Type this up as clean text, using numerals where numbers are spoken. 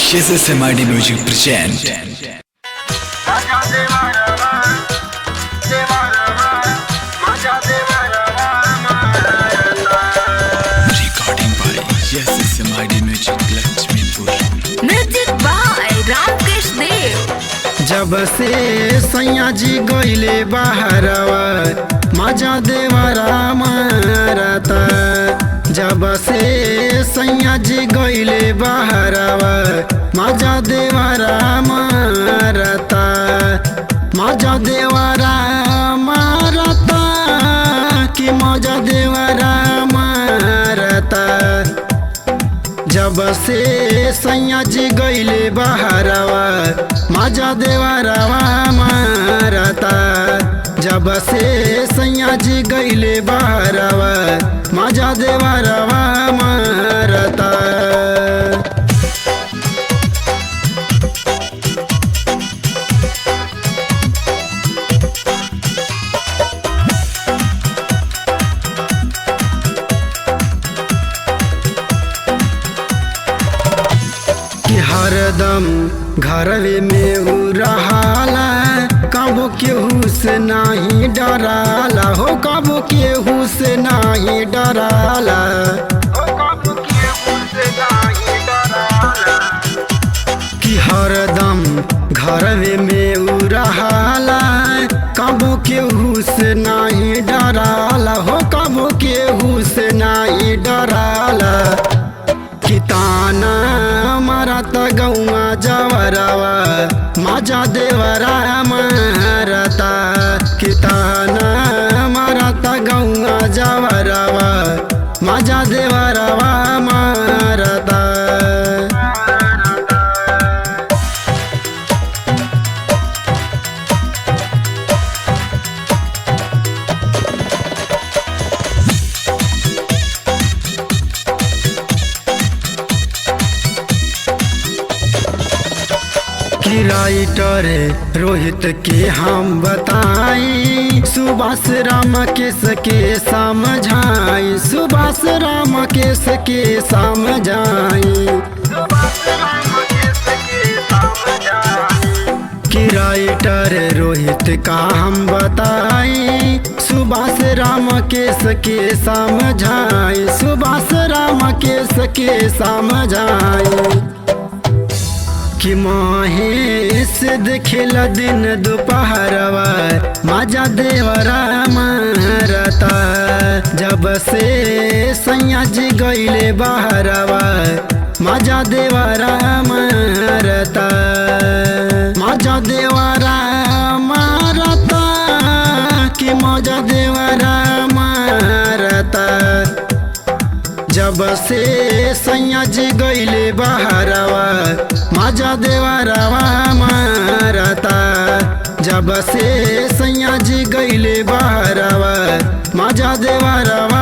SMID Music present recording by SMID Music Lakshmipur music by Ramakrishna Dev. जब से सैया जी गईले बाहरवा मजा देवरा मारता। जब से सैया जी गईले बाहरवा मजा देवरा मारता। मजा देवरा मारता कि मजा देवरा मारता। जब से सैया जी गईले बाहरवा मजा देवरवा मारता। जब से सैया जी गईले बाहरवा मजा देवरवा मारता। कि हरदम घरवे में उ रहाला, कबो केहू से नाही डराला हो। कबो केहू से नाही डराला। कि हरदम घरवे में उ रहाला, कबो केहू से नाही डराला हो। कबो केहू से नाही डराला। किताना मारत गौआ जवरवा मजा देवरा मारता। किताना मारत गौआ जवरवा मजा देवरवा मारता। कि राइटर रोहित के हम बताई, सुभाष राम केस के समझाई। सुभाष राम केस के समझाई। कि राइटर रोहित का हम बताई, सुभाष राम केस के समझाई। सुभाष राम केस के समझाई। कि महेश देखेला दिन दोपहरवा मजा देवरा मारता। जब से सैया जी गईले बाहरवा मजा देवरा मारता। मजा देवरा मारता कि मजा देवरा मारता। जब से सैया जी गईले बाहरवा मजा देवरवा मारता। जब से सैया जी गईले बाहरवा मजा देवरवा